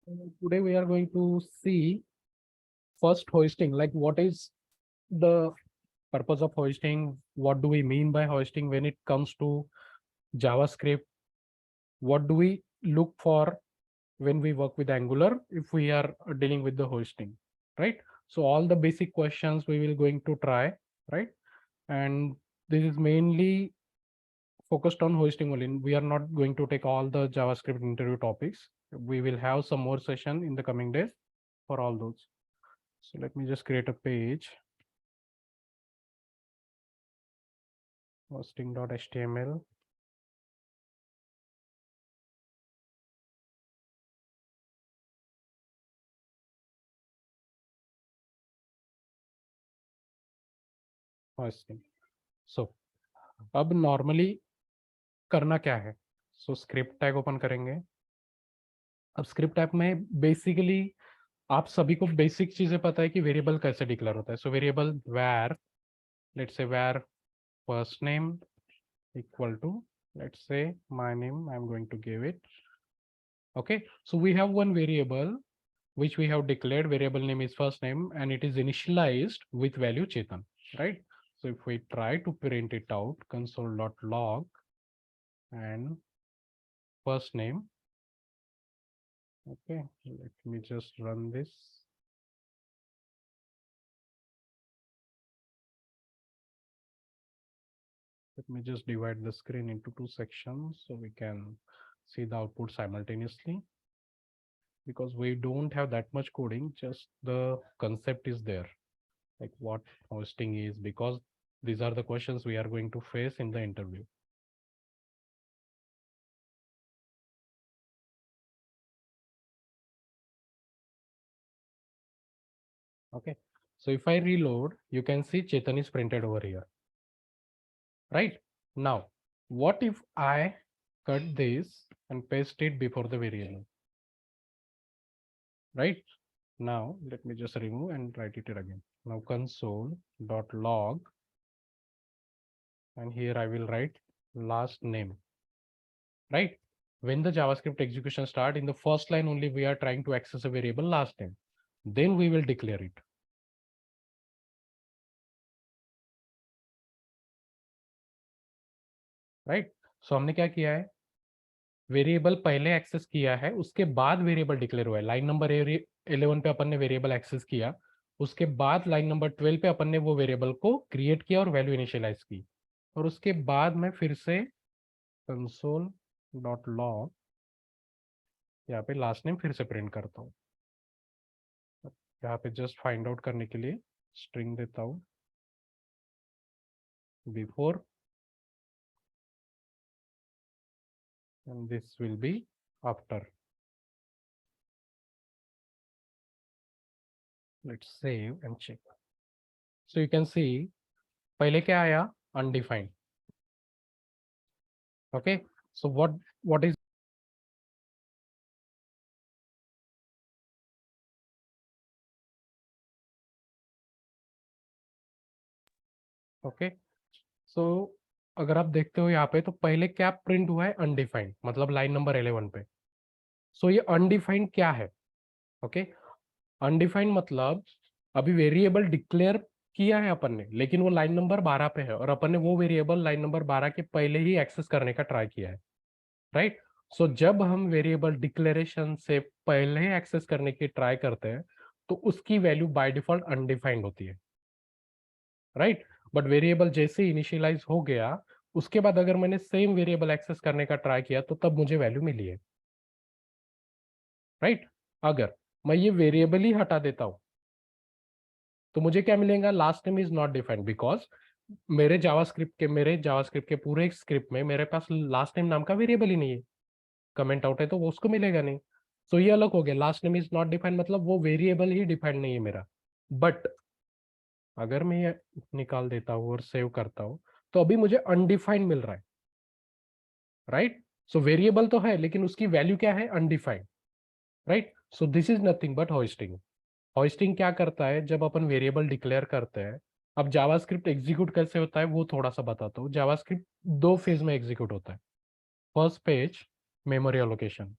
Today we are going to see first hoisting, like what is the purpose of hoisting, what do we mean by hoisting when it comes to JavaScript, what do we look for when we work with Angular if we are dealing with the hoisting, right? So all the basic questions we will going to try, right? And this is mainly focused on hoisting only. We are not going to take all the JavaScript interview topics. We will have some more session in the coming days for all those. So let me just create a page. Hosting.html. Hosting. So अब normally करना क्या है? सो script tag open करेंगे. अब script tag में basically आप सभी को बेसिक चीजें पता है कि वेरिएबल कैसे डिक्लेयर होता है. सो वेरिएबल वैर, लेट्स से वैर first name equal to, let's say my name, I'm going to give it. Okay, so we have one variable which we have declared. Variable name is first name and it is initialized with value Chetan, right? So if we try to print it out, console.log and first name. Okay, let me just run this. Let me just divide the screen into two sections so we can see the output simultaneously, because we don't have that much coding, just the concept is there, like what hosting is, because these are the questions we are going to face in the interview. Okay, so if I reload, you can see Chetan is printed over here, right? Now, what if I cut this and paste it before the variable, right? Now, let me just remove and write it again. Now console.log, and here I will write last name, right? When the JavaScript execution start, in the first line only we are trying to access a variable last name. Then we will declare it. Right? So हमने क्या किया है, variable पहले access किया है, उसके बाद variable declare हुआ है. लाइन नंबर 11 पे अपन ने वेरिएबल एक्सेस किया, उसके बाद लाइन नंबर 12 पे अपन ने वो वेरिएबल को क्रिएट किया और वैल्यू इनिशियलाइज की, और उसके बाद मैं फिर से console.log यहाँ पे लास्ट नेम फिर से प्रिंट करता हूँ. यहाँ पे जस्ट फाइंड आउट करने के लिए स्ट्रिंग देता हूँ before, and this will be after. Let's save and check. So you can see पहले क्या आया, undefined. Okay, so what is okay, so अगर आप देखते हो यहाँ पे, तो पहले क्या प्रिंट हुआ है, अनडिफाइंड, मतलब लाइन नंबर 11 पे. सो ये अनडिफाइंड क्या है? ओके, अनडिफाइंड मतलब अभी वेरिएबल डिक्लेयर किया है अपन ने, लेकिन वो लाइन नंबर 12 पे है और अपन ने वो वेरिएबल लाइन नंबर 12 के पहले ही एक्सेस करने का ट्राई किया है, राइट? सो जब हम वेरिएबल डिक्लेरेशन से पहले एक्सेस करने की ट्राई करते हैं, तो उसकी वैल्यू बाय डिफॉल्ट अनडिफाइंड होती है, राइट? बट वेरिएबल जैसे इनिशियलाइज हो गया, उसके बाद अगर मैंने सेम वेरिएबल एक्सेस करने का ट्राई किया, तो तब मुझे वैल्यू मिली है, राइट? अगर मैं ये वेरिएबल ही हटा देता हूं, तो मुझे क्या मिलेगा, last name is not defined, because मेरे जावास्क्रिप्ट के पूरे स्क्रिप्ट में मेरे पास लास्ट नेम नाम का वेरिएबल ही नहीं है. कमेंट आउट है तो वो उसको मिलेगा नहीं. सो ये अलग हो गया, last name is not defined मतलब वो वेरिएबल ही डिफाइंड नहीं है मेरा. बट अगर मैं ये निकाल देता हूँ और सेव करता हूँ, तो अभी मुझे अनडिफाइंड मिल रहा है, राइट? सो वेरिएबल तो है, लेकिन उसकी वैल्यू क्या है, undefined, right? So this is nothing but hosting. Hosting क्या करता है, जब अपन वेरिएबल डिक्लेयर करते हैं, अब जावास्क्रिप्ट एग्जीक्यूट कैसे होता है वो थोड़ा सा बताता हूँ. जावास्क्रिप्ट दो फेज में एग्जीक्यूट होता है. First page, memory allocation.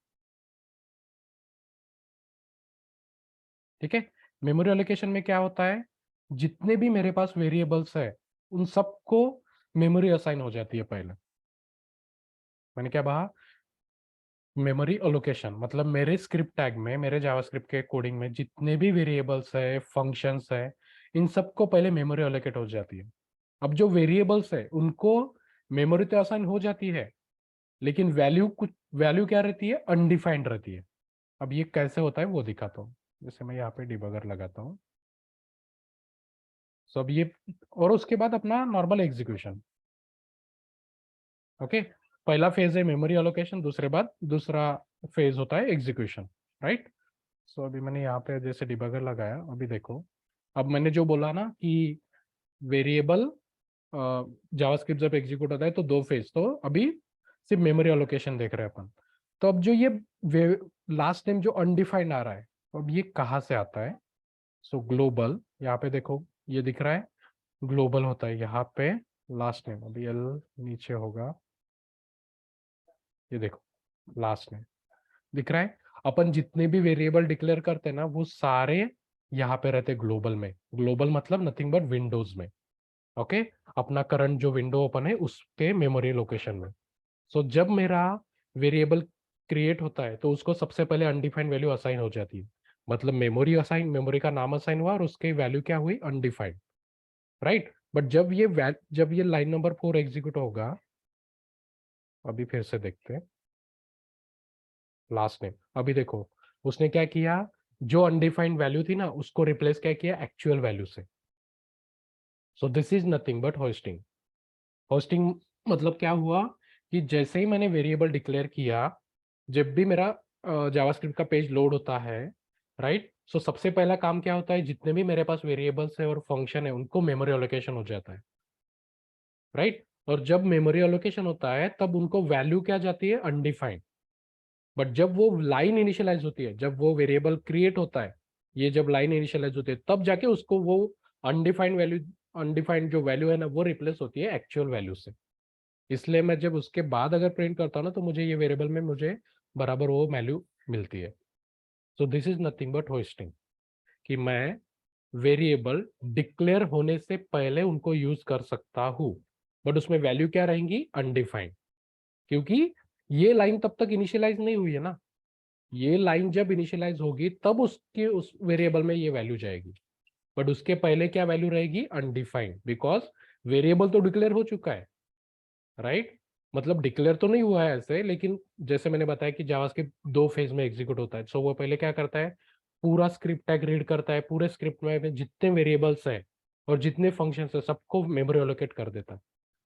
ठीक है। मेमोरी एलोकेशन में क्या होता है, जितने भी मेरे पास वेरिएबल्स है उन सबको मेमोरी असाइन हो जाती है पहले। मैंने क्या कहा, मेमोरी एलोकेशन मतलब मेरे स्क्रिप्ट टैग में, मेरे जावास्क्रिप्ट के कोडिंग में जितने भी वेरिएबल्स है, फंक्शंस है, इन सबको पहले मेमोरी एलोकेट हो जाती है। अब जो वेरिएबल्स है उनको मेमोरी तो असाइन हो जाती है, लेकिन वैल्यू क्या रहती है, अनडिफाइंड रहती है। अब ये कैसे होता है वो दिखाता हूँ। जैसे मैं यहाँ पे डिबगर लगाता हूँ। सो अब ये, और उसके बाद अपना नॉर्मल एग्जीक्यूशन। ओके, पहला फेज है मेमोरी एलोकेशन, दूसरा फेज होता है एग्जीक्यूशन, राइट। सो अभी मैंने यहाँ पे जैसे डिबगर लगाया, अभी देखो, अब मैंने जो बोला ना कि वेरिएबल जावास्क्रिप्ट जब एग्जीक्यूट होता है तो दो फेज, तो अभी सिर्फ मेमोरी एलोकेशन देख रहे हैं अपन। तो अब जो ये लास्ट नेम जो अनडिफाइंड आ रहा है, तो अब ये कहाँ से आता है। सो ग्लोबल, यहाँ पे देखो ये दिख रहा है, ग्लोबल होता है यहाँ पे लास्ट नेम, अभी एल नीचे होगा, ये देखो लास्ट नेम दिख रहा है। अपन जितने भी वेरिएबल डिक्लेयर करते हैं ना वो सारे यहाँ पे रहते ग्लोबल में। ग्लोबल मतलब नथिंग बट विंडोज में। ओके, अपना करंट जो विंडो ओपन है उस पे मेमोरी लोकेशन में। सो जब मेरा वेरिएबल क्रिएट होता है तो उसको सबसे पहले अनडिफाइंड वैल्यू असाइन हो जाती है। मतलब मेमोरी का नाम असाइन हुआ और उसकी वैल्यू क्या हुई, अनडिफाइंड, राइट। बट जब ये लाइन नंबर 4 एग्जीक्यूट होगा, अभी फिर से देखते हैं लास्ट नेम। अभी देखो उसने क्या किया, जो अनडिफाइंड वैल्यू थी ना उसको रिप्लेस क्या किया एक्चुअल वैल्यू से। सो this is nothing but hosting. Hosting मतलब क्या हुआ कि जैसे ही मैंने वेरिएबल डिक्लेयर किया, जब भी मेरा जावास्क्रिप्ट का पेज लोड होता है, राइट, सो सबसे पहला काम क्या होता है, जितने भी मेरे पास वेरिएबल्स है और फंक्शन है उनको मेमोरी एलोकेशन हो जाता है, राइट। और जब मेमोरी एलोकेशन होता है तब उनको वैल्यू क्या जाती है, अनडिफाइंड। बट जब वो लाइन इनिशियलाइज होती है, जब वो वेरिएबल क्रिएट होता है, ये जब लाइन इनिशियलाइज होती है तब जाके उसको वो अनडिफाइंड वैल्यू, अनडिफाइंड जो वैल्यू है ना वो रिप्लेस होती है एक्चुअल वैल्यू से। इसलिए मैं जब उसके बाद अगर प्रिंट करता हूँ ना तो मुझे ये वेरिएबल में मुझे बराबर वो वैल्यू मिलती है। So this is nothing but hosting, कि मैं वेरिएबल डिक्लेयर होने से पहले उनको यूज कर सकता हूँ, बट उसमें वैल्यू क्या रहेंगी, अनडिफाइंड। क्योंकि ये लाइन तब तक इनिशियलाइज नहीं हुई है ना, ये लाइन जब इनिशियलाइज होगी तब उसके उस वेरिएबल में ये वैल्यू जाएगी। बट उसके पहले क्या वैल्यू रहेगी, अनडिफाइंड, बिकॉज वेरिएबल तो डिक्लेयर हो चुका है, राइट। मतलब डिक्लेयर तो नहीं हुआ है ऐसे, लेकिन जैसे मैंने बताया कि जावास्क्रिप्ट दो फेज में एग्जीक्यूट होता है। सो वो पहले क्या करता है, पूरा स्क्रिप्ट टैग रीड करता है, पूरे स्क्रिप्ट में जितने वेरिएबल्स है और जितने फंक्शंस है सबको मेमोरी एलोकेट कर देता है।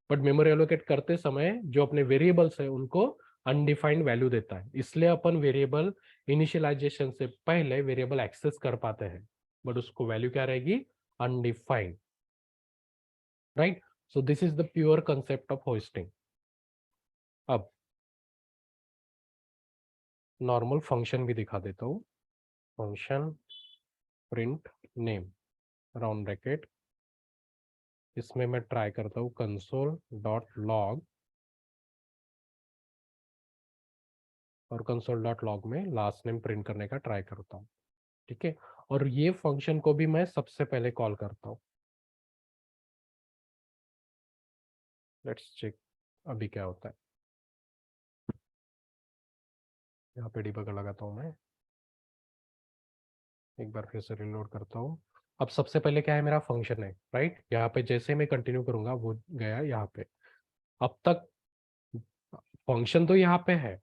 बट मेमोरी एलोकेट करते समय जो अपने वेरिएबल्स है उनको अनडिफाइंड वैल्यू देता है। इसलिए अपन वेरिएबल इनिशियलाइजेशन से पहले वेरिएबल एक्सेस कर पाते हैं, बट उसको वैल्यू क्या रहेगी, undefined, right. So this is the pure concept of hosting. अब नॉर्मल फंक्शन भी दिखा देता हूँ। Function print name round bracket, इसमें मैं ट्राई करता हूँ कंसोल डॉट लॉग, और कंसोल डॉट लॉग में लास्ट नेम प्रिंट करने का ट्राई करता हूँ, ठीक है। और ये फंक्शन को भी मैं सबसे पहले कॉल करता हूँ। लेट्स चेक अभी क्या होता है। यहाँ पे डिबगर लगाता हूँ मैं, एक बार फिर से रिलोड करता हूँ। अब सबसे पहले क्या है, मेरा फंक्शन है, राइट। यहाँ पे जैसे मैं कंटिन्यू करूंगा वो गया यहाँ पे। अब तक फंक्शन तो यहाँ पे है।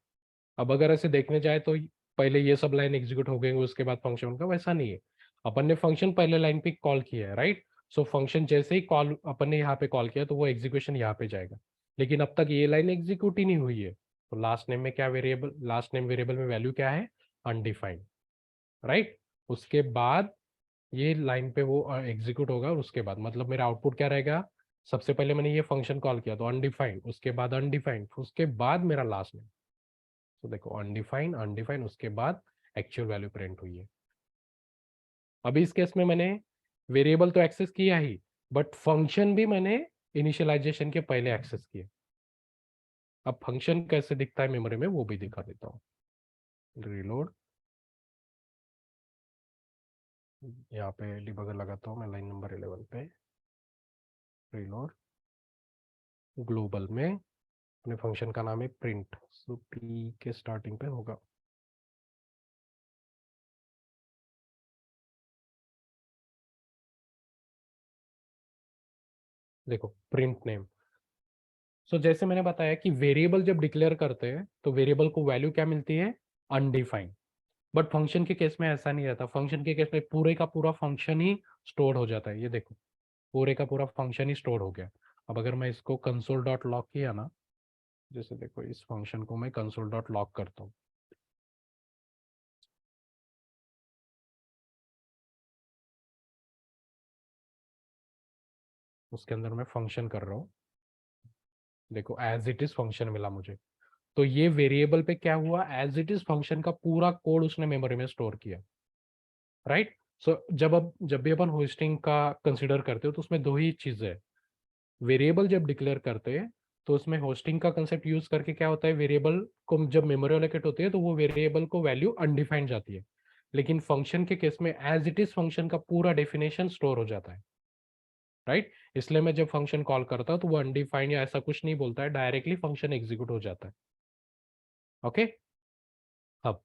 अब अगर ऐसे देखने जाए तो पहले ये सब लाइन एग्जीक्यूट हो गई उसके बाद फंक्शन का, वैसा नहीं है। अपन ने फंक्शन पहले लाइन पे कॉल किया है, राइट। सो फंक्शन जैसे ही कॉल अपन ने यहाँ पे कॉल किया तो वो एग्जीक्यूशन यहाँ पे जाएगा। लेकिन अब तक ये लाइन एग्जीक्यूट ही नहीं हुई है, तो लास्ट नेम में क्या वेरिएबल, लास्ट नेम वेरिएबल में वैल्यू क्या है, अनडिफाइंड, राइट। उसके बाद ये लाइन पे वो एग्जीक्यूट होगा और उसके बाद मतलब मेरा आउटपुट क्या रहेगा, सबसे पहले मैंने ये फंक्शन कॉल किया तो अनडिफाइंड, उसके बाद अनडिफाइंड, उसके बाद मेरा लास्ट नेम। तो देखो अनडिफाइंड अनडिफाइंड, उसके बाद एक्चुअल वैल्यू प्रिंट हुई है। अभी इस केस में मैंने वेरिएबल तो एक्सेस किया ही, बट फंक्शन भी मैंने इनिशियलाइजेशन के पहले एक्सेस किया। अब फंक्शन कैसे दिखता है मेमोरी में वो भी दिखा देता हूँ। रिलोड, यहाँ पे डिबगर लगाता हूँ मैं लाइन नंबर 11 पे, प्रीलोड ग्लोबल में अपने फंक्शन का नाम है प्रिंट, सो पी के स्टार्टिंग पे होगा। देखो प्रिंट नेम। सो जैसे मैंने बताया कि वेरिएबल जब डिक्लेयर करते हैं तो वेरिएबल को वैल्यू क्या मिलती है, अनडिफाइंड। बट फंक्शन के केस में ऐसा नहीं रहता, फंक्शन के केस में पूरे का पूरा फंक्शन ही स्टोर हो जाता है। ये देखो पूरे का पूरा फंक्शन ही स्टोर हो गया। अब अगर मैं इसको कंसोल डॉट लॉग किया ना, जैसे देखो इस फंक्शन को मैं कंसोल डॉट लॉग करता हूँ, उसके अंदर मैं फंक्शन कर रहा हूँ, देखो एज इट इज फंक्शन मिला मुझे। तो ये वेरिएबल पे क्या हुआ, एज इट इज फंक्शन का पूरा कोड उसने मेमोरी में स्टोर किया, राइट। सो जब भी अपन होस्टिंग का कंसिडर करते हो तो उसमें दो ही चीजें है। वेरिएबल जब डिक्लेयर करते हैं तो उसमें होस्टिंग का कंसेप्ट यूज करके क्या होता है, वेरिएबल को जब मेमोरी एलोकेट होती है तो वो वेरिएबल को वैल्यू अनडिफाइंड जाती है। लेकिन फंक्शन के केस में एज इट इज फंक्शन का पूरा डेफिनेशन स्टोर हो जाता है, राइट। इसलिए मैं जब फंक्शन कॉल करता हूँ तो वो अनडिफाइंड या ऐसा कुछ नहीं बोलता है, डायरेक्टली फंक्शन एग्जीक्यूट हो जाता है। ओके। अब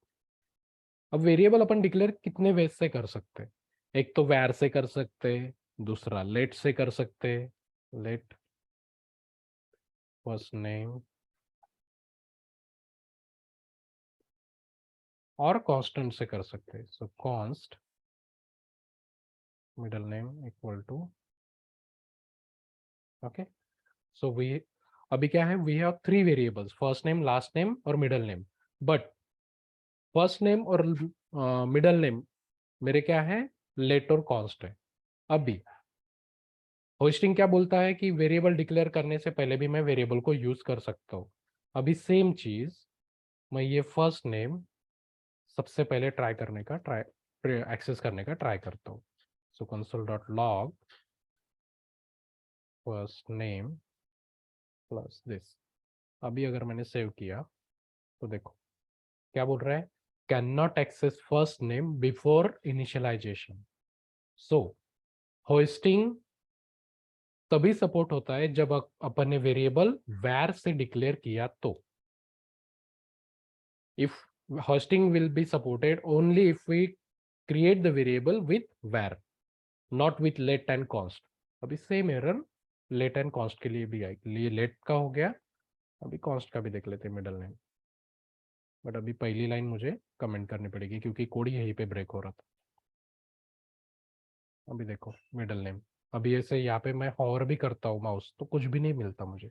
अब वेरिएबल अपन डिक्लेयर कितने वेज से कर सकते हैं, एक तो वैर से कर सकते हैं, दूसरा लेट से कर सकते हैं, लेट फर्स्ट नेम, और कांस्टेंट से कर सकते हैं। So const middle name equal to, okay. So we अभी क्या है, we have three variables, first name, last name और middle name. But first name और मिडल नेम मेरे क्या है, लेट और कॉन्स्ट है। अभी होस्टिंग क्या बोलता है कि वेरिएबल डिक्लेयर करने से पहले भी मैं वेरिएबल को यूज कर सकता हूँ। अभी सेम चीज मैं ये फर्स्ट नेम सबसे पहले ट्राई एक्सेस करने का ट्राई करता हूँ। So console dot log first name plus this. अभी अगर मैंने सेव किया तो देखो क्या बोल रहा है, can not access first name before initialisation. So hoisting तभी सपोर्ट होता है जब अपन ने वेरिएबल वैर से डिक्लेयर किया तो। if hosting will be supported only if we create the variable with var, not with let and const। अभी same error let and const के लिए भी आएगी, लिए लेट का हो गया, अभी कॉन्स्ट का भी देख लेते हैं मिडल नेम। बट अभी पहली लाइन मुझे कमेंट करनी पड़ेगी क्योंकि कोड यहीं पे ब्रेक हो रहा था। अभी देखो मिडल नेम, अभी ऐसे यहाँ पे मैं और भी करता हूँ माउस तो कुछ भी नहीं मिलता मुझे,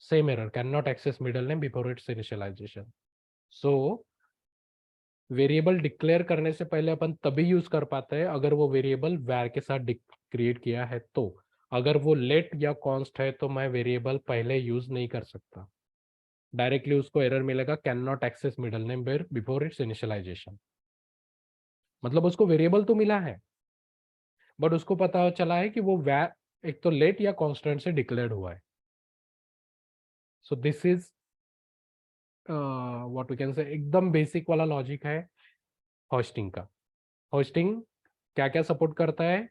same error, can not access middle name before its initialisation. So variable declare करने से पहले अपन तभी यूज कर पाते हैं अगर वो वेरिएबल वैर के साथ क्रिएट किया है तो। अगर वो लेट या कॉन्स्ट है तो मैं वेरिएबल पहले यूज नहीं कर सकता, डायरेक्टली उसको एरर मिलेगा, can not access middle name before its initialisation. मतलब उसको वेरिएबल तो मिला है बट उसको पता चला है कि वो वैर एक तो लेट या कॉन्स्टेंट से डिक्लेयर्ड हुआ है। So this is what we can say एकदम बेसिक वाला लॉजिक है होस्टिंग का। होस्टिंग क्या क्या सपोर्ट करता है,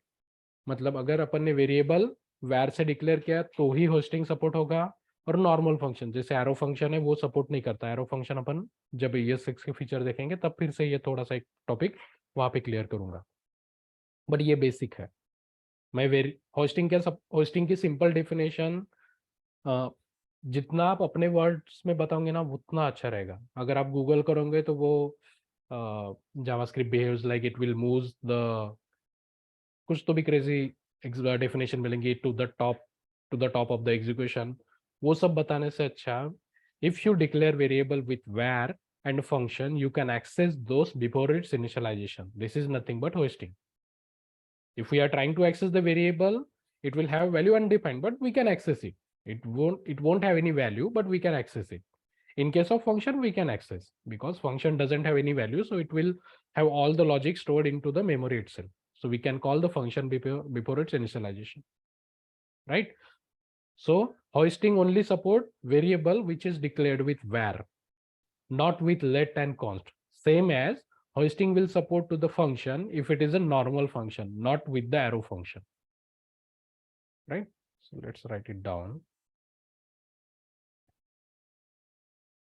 मतलब अगर अपन ने वेरिएबल वैर से डिक्लेयर किया तो ही होस्टिंग सपोर्ट होगा। और नॉर्मल फंक्शन जैसे एरो फंक्शन है वो सपोर्ट नहीं करता, एरो फंक्शन अपन जब ES6 के फीचर देखेंगे तब फिर से ये थोड़ा सा एक टॉपिक वहां पे क्लियर करूंगा। बट ये बेसिक है। मैं वेरी होस्टिंग की सिंपल डेफिनेशन जितना आप अपने वर्ड्स में बताओगे ना उतना अच्छा रहेगा। अगर आप गूगल करोगे तो वो JavaScript behaves like it will move the, कुछ तो भी क्रेजी डेफिनेशन मिलेंगी, to the top of the execution. वो सब बताने से अच्छा if you declare variable with var and function you can access those before its initialization, this is nothing but hoisting. if we are trying to access the variable it will have value undefined but we can access it, it won't have any value but we can access it. In case of function we can access because function doesn't have any value, so it will have all the logic stored into the memory itself, so we can call the function before its initialization, right. So hoisting only support variable which is declared with var, not with let and const, same as Hoisting will support to the function if it is a normal function, not with the arrow function, right? So let's write it down.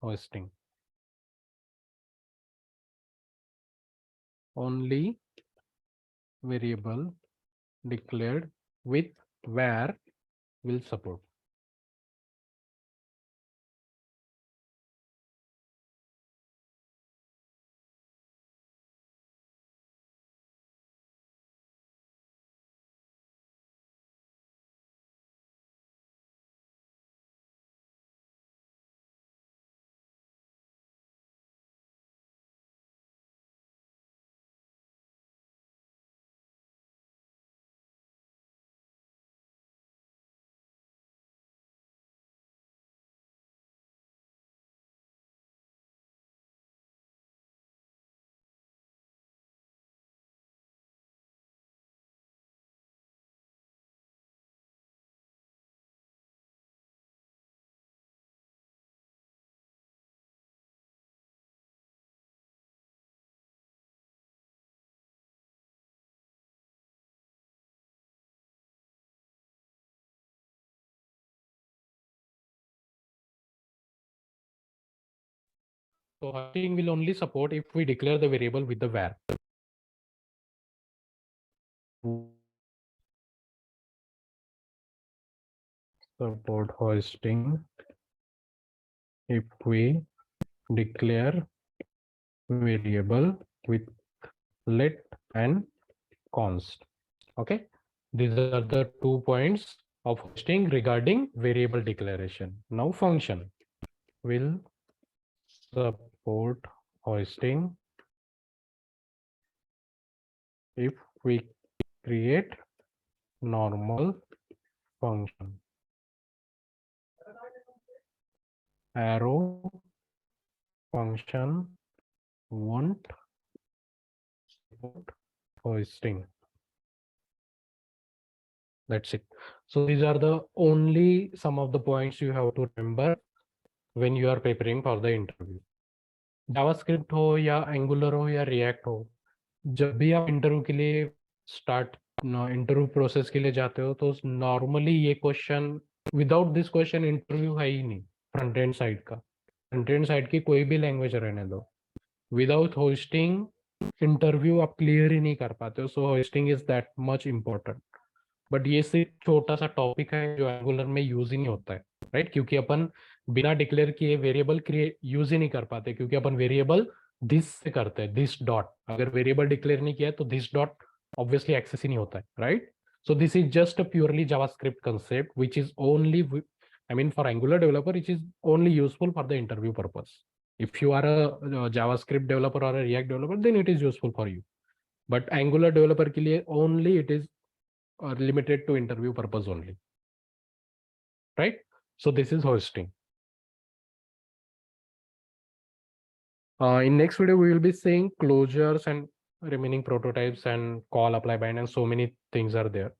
Hoisting. Only variable declared with var will support. So hoisting will only support if we declare the variable with the var. Support hoisting if we declare variable with let and const. Okay, these are the 2 points of hoisting regarding variable declaration. Now function will support hoisting if we create normal function. Arrow function won't support hoisting. That's it. So these are the only some of the points you have to remember when you are preparing for the interview. JavaScript हो या angular हो या react हो, जब भी आप interview के लिए इंटरव्यू प्रोसेस के लिए जाते हो तो नॉर्मली ये question, without this question interview है ही नहीं फ्रंट एंड साइड का। फ्रंट एंड साइड की कोई भी लैंग्वेज रहने दो, विदाउट होस्टिंग इंटरव्यू आप क्लियर ही नहीं कर पाते हो। So hoisting is that much important. But ये सिर्फ छोटा सा टॉपिक है जो एंगुलर में यूज ही नहीं होता है, राइट? क्योंकि अपन बिना डिक्लेयर किए वेरिएबल क्रिएट यूज ही नहीं कर पाते, क्योंकि अपन वेरिएबल दिस से करते हैं, दिस डॉट। अगर वेरिएबल डिक्लेयर नहीं किया है तो दिस डॉट ऑब्वियसली एक्सेस ही नहीं होता है, right? So this is just a purely JavaScript concept which is only, I mean, for Angular developer it is only useful for the interview purpose. If you are a JavaScript developer or a React developer, then it is useful for you. But Angular developer के लिए only it is limited to interview purpose only, right? So this is hosting. In next video we will be seeing closures and remaining prototypes and call, apply, bind, and so many things are there.